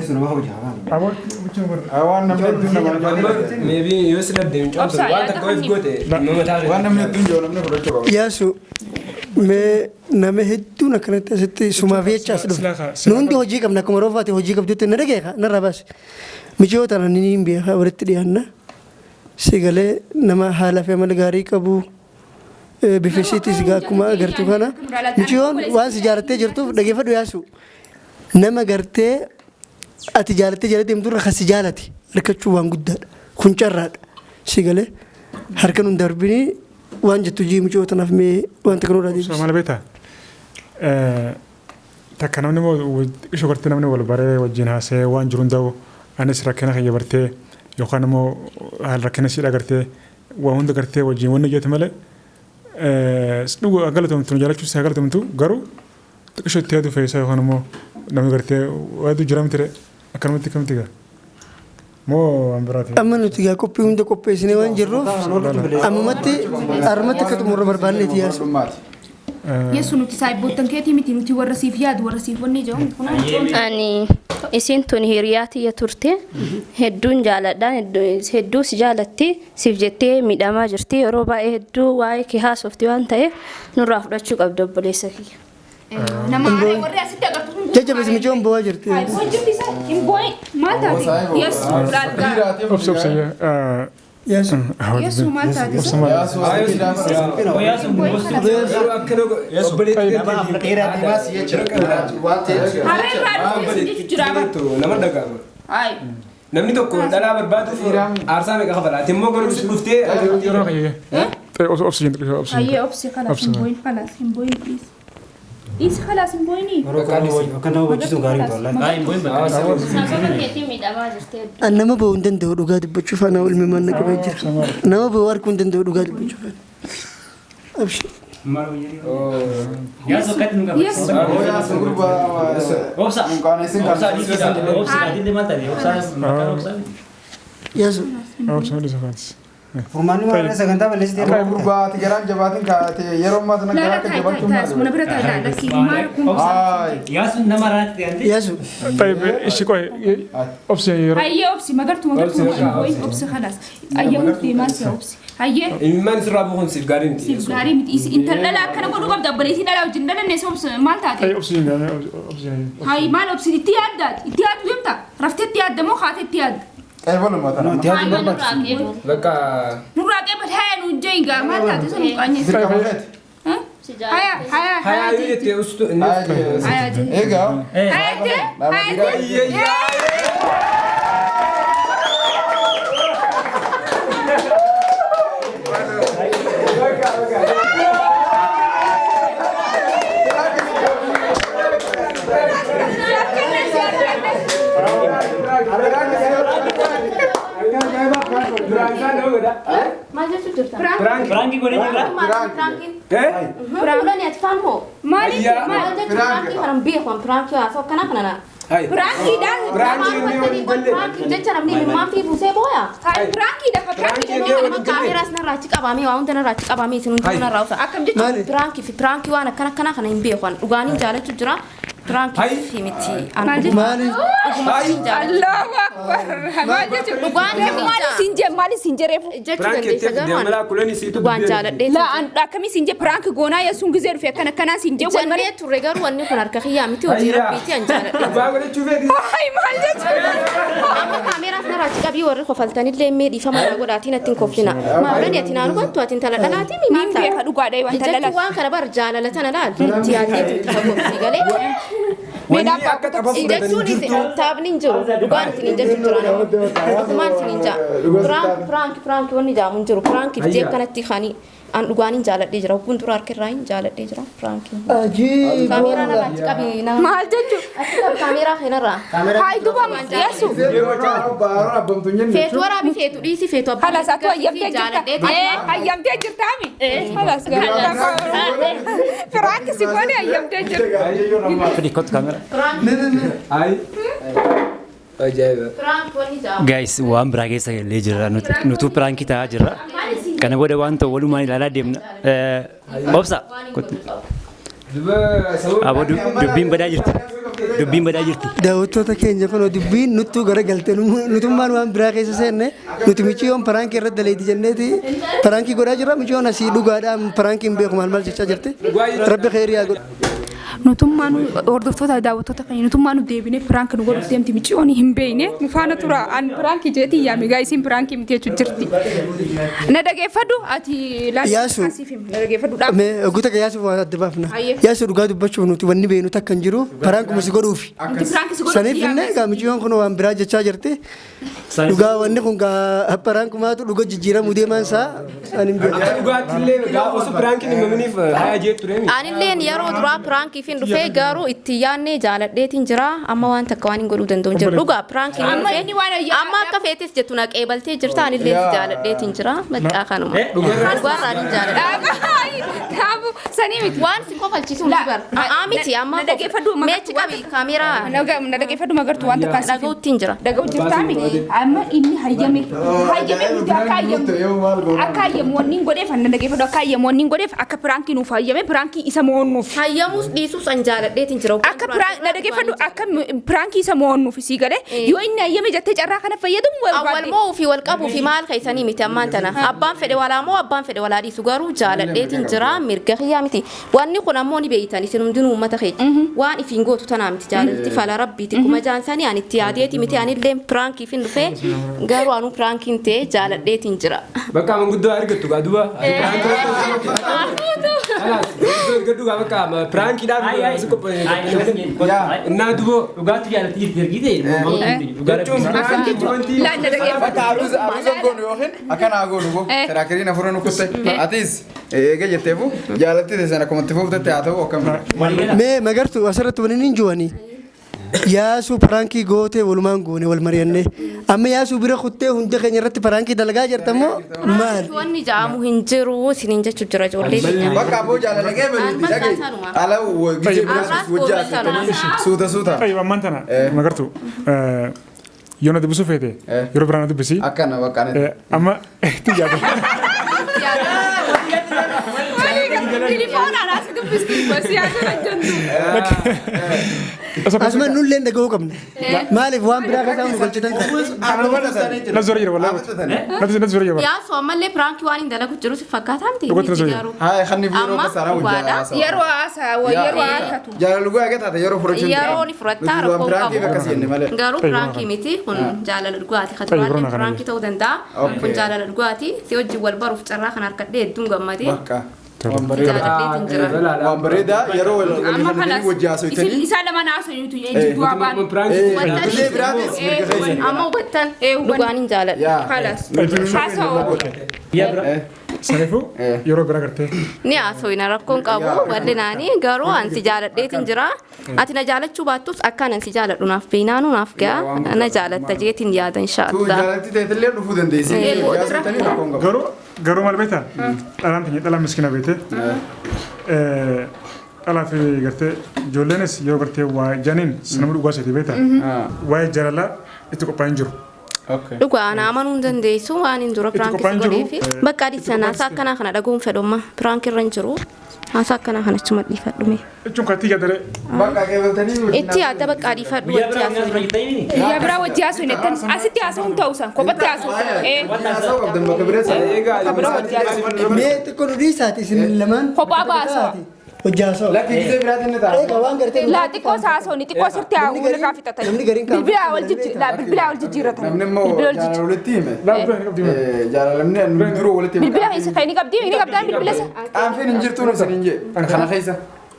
Waan namni hedduun nama maybe yoo si dhabde micoomsa waan takka of goote nama taate waan namni hedduun jiru namni fudhachuu qaba. Yaasu mee nama hedduun akkanatti asitti sumaaf jecha as dhufu. Nundi hojii qabna akkuma roofaate hojii qabdutti na dhageeka narra baas. Michoota nan ni beeka walitti dhiyaanna. Sigalee nama haala fi amala gaarii qabu bifisiitis akkuma agartu kana. Michoon waan si jaalattee jirtuuf dhageeffadhu yaasu. Nama gartee ati jaalattee jaalattee himtu irra kasi jaalati harkachuu waan guddaadha. Kun carraadha. Sigalee harka nun darbinii waan jettu jiimi cootanaaf mee wanta kanuu dhaadhiibis. Maal beektaa? Takka namni ishoo gartee namni wal baree wajjin haasee waan jiru hunda'u anis rakkina kiyya bartee yookaan immoo rakkina siidha gartee waan hunda gartee wajjin wanni jeetu malee dhugu agalatamtu jaalachuus agalatamtu garuu xiqqishoo itti yaadu fe'isaa yookaan immoo namni gartee waadu jiramti re akkanumatti kamti gaa. Moo ambiraati. Amma nuti gaa qophii hunda qopheessinee waan jirruuf ammatti armatti akka xumurra barbaanneeti yaasu. Yesu nuti saayibboottan keetii miti nuti warra siif yaadu warra siif wanni jedhamu kun. Ani isin tun hiriyaati ya turte hedduun jaaladhaan hedduu si jaalatti siif jettee miidhamaa jirti yeroo baay'ee hedduu waa'ee kee haasofti waan ta'eef nurraa fudhachuu qabdu obboleessa kiyya. Nama warri asitti agartu kun jajjabees michoon bo'aa jirti. Hojii isaa hin bo'e maal taate? Yesu laalgaa. Obsa Yesu. Yesu maal taate? namni tokko dhalaa barbaadu aarsaa meeqa kafalaati immoo garuu dhuftee yeroo kayyee obsi jentu obsi. Ayyee obsi kalaas hin bo'in kalaas hin bo'in please. Is khalas hin bo'ini. Kana wajjin gaarii tola. Hin bo'in bakka. Nama bo'uu hin danda'u dhugaa dubbachuuf ana ilmi manna qabee jira. Nama bo'uu arguu hin danda'u dhugaa dubbachuuf. Abshir. Ya so kat nunga. Yes. Obsa. Obsa adinde mata ni obsa. Yes. Obsa ni safats. Furmaanni maal sagantaa balleessite akka gurbaa tigaraan jabaatin kaate yeroo ammaa tana gara akka jabaachuu maal mana bira taa'aa lakki maal kun Yasu nama raatti ande Yasu طيب ايش كوي اوبسي يرو ayye obsi magartu boy obsi khalas ayye murti maal se obsi ayye imman sirraa bu'uun siif gaarii miti siif gaarii miti intala akkana godhu qabda abboleetii dhalaa wajjin dhalanne obsi maal taate اي اوبسي يعني اوبسي hay maal obsi itti yaaddu yemta raftetti yaaddamoo kaatetti yaadda eebalu mataa bakka nurraa qeebal haya nu jenga maal taate sun qanye haya yoo jettee ustu eegaa haya Franki godhe jira. Fulan ya tfamo. Mali Franki haram beekwan Franki waa soo kana kana. Franki dah. Franki jecha namni mimman fi buse boya. Franki dah Franki dah kamera sana rachi qabami waa undana rachi qabami sinun tuna rawsa. Akam jecha Franki waa kana kana kana beekwan ugani jaalatu jira. Franki miti Mali. Allahu Akbar. Mali sinje refu. Franki demala kulani situ La an kami sinje prank gona ya sun gizer fe kana sinje wan mari turre garu wanni kun arka khiya miti ojira biti anjala. Bagore chuve di. Ay mali. Amma kamera sana rachi qabi warri khofaltani le me di fama godati na tin kofina. Ma bani atina nu bantu atin tala dalati mi mata. Be hadu gwa dai wan talala. Wan kana bar jala la tana dal. Ti ati ti kofsi gale. Meda Injection is tabnin jiro. Dugan tin injection turana. Usman tin inja. Frank wani jamun jiro. Frank je kana ti khani an duganin jala de jira kun turar kerrain jala de jira Frank. Ajib. Kamera na rachi qabi na. Mal jechu. Kamera khina ra. Hay duba yasu. Fetu wara bi fetu disi fetu. Hala satu ayam te jirta. Ayam te jirta mi. Hala Frank si gone ayam te jirta. Pedikot kamera. Ay. Ajaiba. Frank wani jamu. Guys, waan biraa keessa galee jira. Nutu pirankii ta'aa jira. Kana booda waan ta'u walumaan ilaalaa deemna. Obsa. Aboo dubbiin badaa jirti. Dubbiin badaa jirti. Daawwattoota keenya kun dubbiin nuttuu gara galtee nutummaan waan biraa keessa seenne nuti michiyoon pirankii irratti daleeti jenneeti pirankii godhaa jirra michiyoon asii dhugaadhaan pirankiin beeku maal jechaa jirti rabbi khayrii haa godhu. Nutummaan hordoftoota daawwattoota keenya nutummaan deebinee prank nu godhuuf deemti michiyoon hin beekne mufaana tura an prank jeeti yaami gaayisiin prank miti jechuun jirti. Na dhageeffadhu ati Yaasu. Na dhageeffadhu dhaab. Mee guutaa ka Yaasu waan adda baafna. Yaasu dhugaa dubbachuuf nuti wanni beeknu takka hin jiru pirankuma si godhuufi. Saniif illee gaa michiyoon kun waan biraa jechaa jirti. Dhugaa wanni kun gaa pirankumaatu dhuga jijjiiramuu deemaan isaa ani hin beeku. Dhugaattillee gaa osoo pirankiin himamaniif haya jeetu reemi. Anilleen yeroo duraa pirankii fin dhufee garuu itti yaadnee jaaladheetiin jira amma waan takka waan hin godhuu danda'u jira dhugaa pirankii amma akka feetis jettu na qeebaltee jirta anilleen jaaladheetiin jira maqaa kanuma dhugaarraa din jaaladha. Sanii miti waan si kofalchiisu bar miti amma meechi qabi kaameraa na dhageeffadhu magartu waan takka dhaga'uttiin jira. Dhaga'u jirtaa miti amma inni hayyame miti akka hayyamu wanni godheef na dhageeffadhu akka hayyamu wanni godheef akka pirankii nuuf hayyame pirankii isa mo'onnuuf. Hayyamus dhiisus an jaaladheetiin jira. Akka na dhageeffadhu akka pirankii isa mo'onnuuf sii galee yoo inni hayyame jettee carraa kana fayyadamu wal mo'uu fi wal qabuu fi maal kaysanii miti ammaan tana abbaan fedhe walaa moo abbaan fedhe walaa dhiisu garuu jaaladheetiin jira mirga xiyyaa miti wanni kun ammoo ni beeytan isin hundinuu uummata keenya waan ifiin gootu tanaa miti jaalalti fala rabbiiti kuma jaansanii ani itti yaadeeti miti anillee pirankii fin dhufee garuu anu pirankiin ta'e jaaladheetiin jira. Bakka manguddoo argattu gaa duba. Gaddugaa bakka pirankiidhaaf si qopheesse. Innaa duboo. Dhugaatti jaalatti jirti ergite. Laanna dhageeffadhu. Aruusa goonu yookiin akkanaa goonu goo tiraakiriin afura nu kutte atis eega jetteefu jaalatti teessan akkuma itti fuuftatte haa ta'u akkam. Mee magartu asirratti waliin hin jiwanii. Yaasu pirankii gootee walumaan goone wal mari'annee amma yaasu bira kuttee hunda keenya irratti pirankii dalagaa jirtamoo maal? Wanni jaamu hin jiru sinin jechuun jira ijoollee keenya. Bakka aboo jaalala geebeliti dhagee ala gijee biraas wajjaa suuta. Aywa ammaan tana magartu yoo na dubbisuu feete yeroo biraa na dubbisi. Akkana bakka amma itti jaadatu. Telefoonaan as dubbistu basi asirra jentu. Asuma nullee dhaga'uu qabna. Maaliif waan biraa keessaa nu galchitan kan? Na zora jira wallaahi. Na zora jira. Yaa soo ammallee pirankii waan hin dalagu jiru si fakkaataa miti. Haa kanni yeroo kasaara wajjaa. Yeroo haasaa yeroo haasatu. Jaalala dhugaa eegataate yeroo fudhachuun. Yeroo ni fudhattaa rakkoo qabu. Garuu pirankii miti kun jaalala dhugaati katawaan pirankii ta'uu danda'a. Kun jaalala dhugaati si wajjin wal baruuf carraa kan harkadhee hedduun gammadee. Waan bareedaa yeroo waliin wajjaa soitan. Isa lama naasoo jidduu abaan. Amma hubattan dhugaan hin jaaladha. Halas. Haasoo. Sanifu yeroo bira gartee. Ni haasofna rakkoon qabu bal'inaanii garuu ansi jaaladheetiin jira. Ati na jaalachuu baattus akka nan si jaaladhu naaf beeynaanu naaf ga'a na jaalatta jeetiin yaada inshaallah. Jaalatti ta'etillee dhufuu dandeessi. Garuu maal beektaa? Dhalaan teenya dhala miskiina beekte. Dhalaa fi gartee ijoolleenis yoo gartee waa janiin sanama dhugaa seetii beektaa? Waa'ee jaalalaa itti qophaa'in jiru. Dhugaa ana amanuu dandeessu waan hin dura piraankiis godheefi bakka adii sana akkana kana dhaguun fedhumma piraank irra hin jiru. Asa akkana kana chuma dhiifadhume. Jechuun katii gadare. Bakka keebaltanii itti adda bakka dhiifadhu wajji haasa'u. Yaa biraa wajji haasa'u nettan asitti haasa'uun ta'uusan kophatti haasa'u. haasa'u qabdan bakka bireessa. Kabira wajji haasa'u. Mee xiqqoo dhiisaati isin lamaan. Kophaa baasa. Hojii haasa'u. Lakki gisee biraatiin ni ta'a. Egaa waan gartee. Laa xiqqoo haasa'u ni xiqqoo sirti haa'u ni kaafitatan. Bilbilaa wal jijjiiratan. Namni immoo jaalala walitti hime. Jaalalamni duruu walitti hime. Bilbilaa isa kan ni qabdaan bilbila isa. Qaanfiin hin jirtuun isin hin jee kana keessa.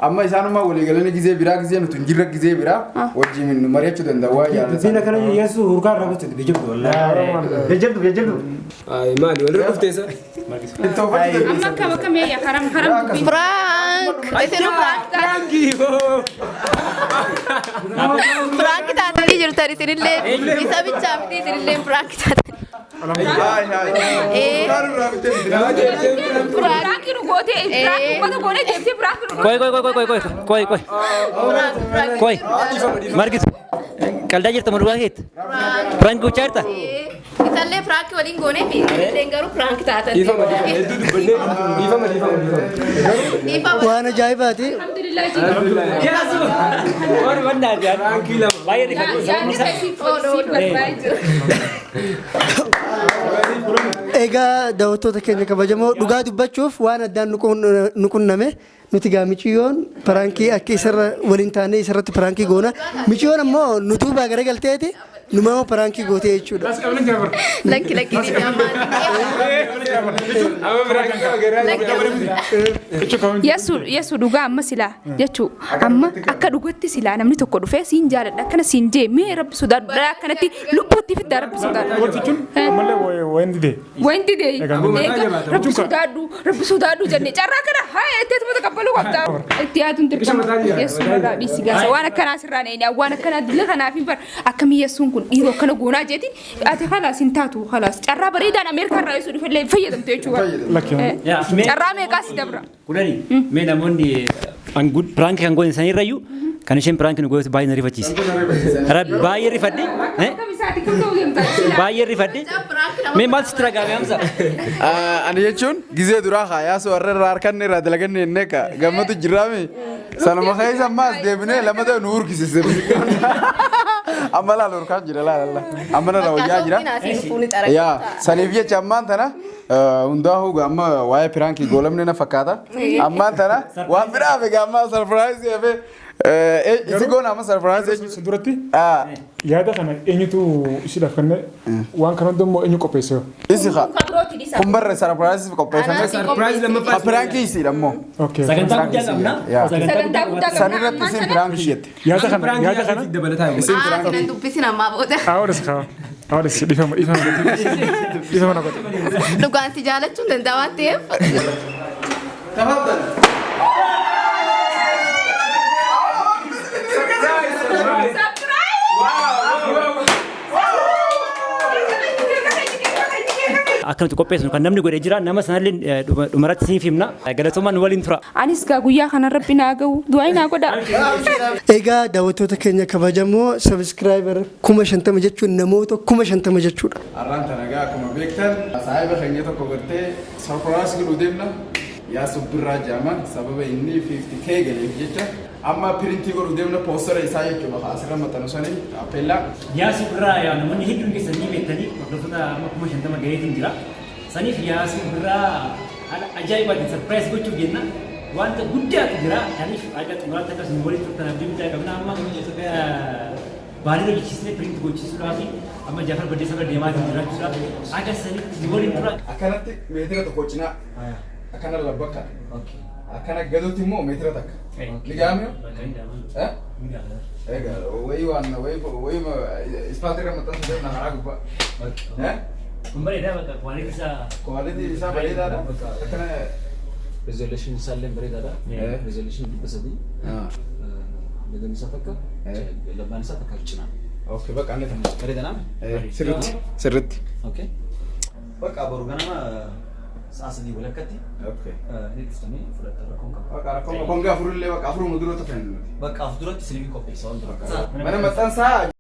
Amma isaanuma walii galanii gisee biraa gisee nuti hin jirre gisee biraa wajjin mari'achuu danda'u waa jaalala. Bina kana yesu urgaa irraa gochuuti bijibdu wallahi. Bijibdu. Maali walirra dhufteessa? Amma kam yaa haram dubbii. Prank. Isin prank taatanii jirtan isinillee isa bichaa miti isinillee prank taatanii. Koi. Margit. Kalda jirta madugaa keet. Prank gochaa jirta. Isallee prank waliin goonee fi isin garuu prank taatan. Waan ajaa'ibaati. Egaa daawwattoota keenya kabajamoo dhugaa dubbachuuf waan addaan nu qunname nuti gaa michiyoon piraankii akka isarra waliin taanee isarratti piraankii goona michiyoon ammoo nu duubaa garagalteeti numaa piraankii gootee jechuudha. Lakki Yesu dhugaa amma silaa jechuu amma akka dhugatti silaa namni tokko dhufee siin jaaladha akkana siin jee mee rabbi sodaadhu akkanatti lubbuutti fiddaa rabbi sodaadhu. Wanti dee rabbi sodaadhu jennee carraa kana haa etteetuma taqabbaluu qabdaa. Itti yaatuun dirqama Yesu irraa dhiisi gaasa waan akkanaa sirraa neenyaa waan akkanaa dilla kanaaf hin bar akkamii Yesuun kun dhiiroo akkana goonaa jeetiin ati khalaas hin taatu khalaas carraa bareedaan Ameerikaa irraa Yesu dhufee fayyadamte jechuudha. Carraa meeqaas dabra. Kudhani mee namoonni prank kan goone isaanii irrayyuu kan isheen prank nu goote baay'ee na rifachiise. Baay'ee rifadhe. Baay'ee rifadhe. Mee maal sitti ragaame hamsa? Ani jechuun gisee duraa haayaasoo warra irraa harkanne irraa dalaganne ennee ka gammatu jirraame sanuma keessa ammaas deebinee lama ta'e nu urkisise. Amma laala urkaan jira laala. Amma na rawayyaa jira. Yaa saniif jecha ammaan tana hundaa'uu amma waa'ee piraankii goolamne na fakkaata. Ammaan tana waan biraa fi amma sarpiraayizii hafee isi goona amma sarpiraayizii duratti yaada kana eenyutu isiidhaaf kenne waan kana immoo eenyu qopheesse isi haa kun barre sarpiraayizii qopheeffame Sarpiraayizii lammaffaa piraankii isiidha immoo Sagantaa guddaa qabna. Sagantaa guddaa sanirratti isin piraankii jette yaada kana dabalataa isin piraankii dubbisin ammaa booda. Ahora dhifama na godhe. Dhugaan si jaalachuun danda'a waan ta'eef. Akka nuti qopheessinu kan namni godhee jira nama sanallee dhumarratti siif himna galatoomaan waliin tura. Anis gaa guyyaa kana rabbi naa gahu du'aa naa godha. Egaa daawwattoota keenya kabajamoo sabiskiraayibar 50,000 jechuun namoota 50,000 jechuudha. Arraan tana gaa akkuma beektan saahiba keenya tokko gartee sarpiraayizii godhuu deemna yaa subbirraa jedhama sababa inni 50K galeef jecha amma piriintii godhuu deemna poostara isaa jechuudha asirra maxxanu sanii appellaa. Yaasi birraa yaa namoonni hedduun keessanii beektanii hordoftoota amma 50 gaheetiin jira. Saniif yaasi birraa ajaa'ibaatiin sarpiraayiz gochuuf jenna. Wanta guddaatu jira. Kanaaf akka xumuraatti akkas nu waliin turtan abdii guddaa qabna amma baadiyyaa hojjechiisnee piriintii gochisuudhaaf amma Jaafar Baddeessaa bira deemaatiin jiraachuudhaaf akka sanitti nu waliin tura. Akkanatti meetira tokko cinaa akkana labbakka akkana gaduutti immoo meetira takka. Ligaamio? Egaa wayii waan wayii ispaaltii irra maxxansu deemna haraa gubbaa. Bareedaa bakka Quality isaa bareedaadha. Akkana resolution isaallee bareedaadha. Resolution 300. Dagan isaa takka lamaan isaa takka cinaa. Okay bakka anne tan. Bareedana? Sirritti. Okay. Bakka boru ganama saasni walakkatti. Okay. Ni tuftanii fudhatta rakkoon qaba. Bakka rakkoon gaafurillee bakka afuruma duroota fennu. Bakka afur duratti silbii qopheessa waan dura. Mana maxxansaa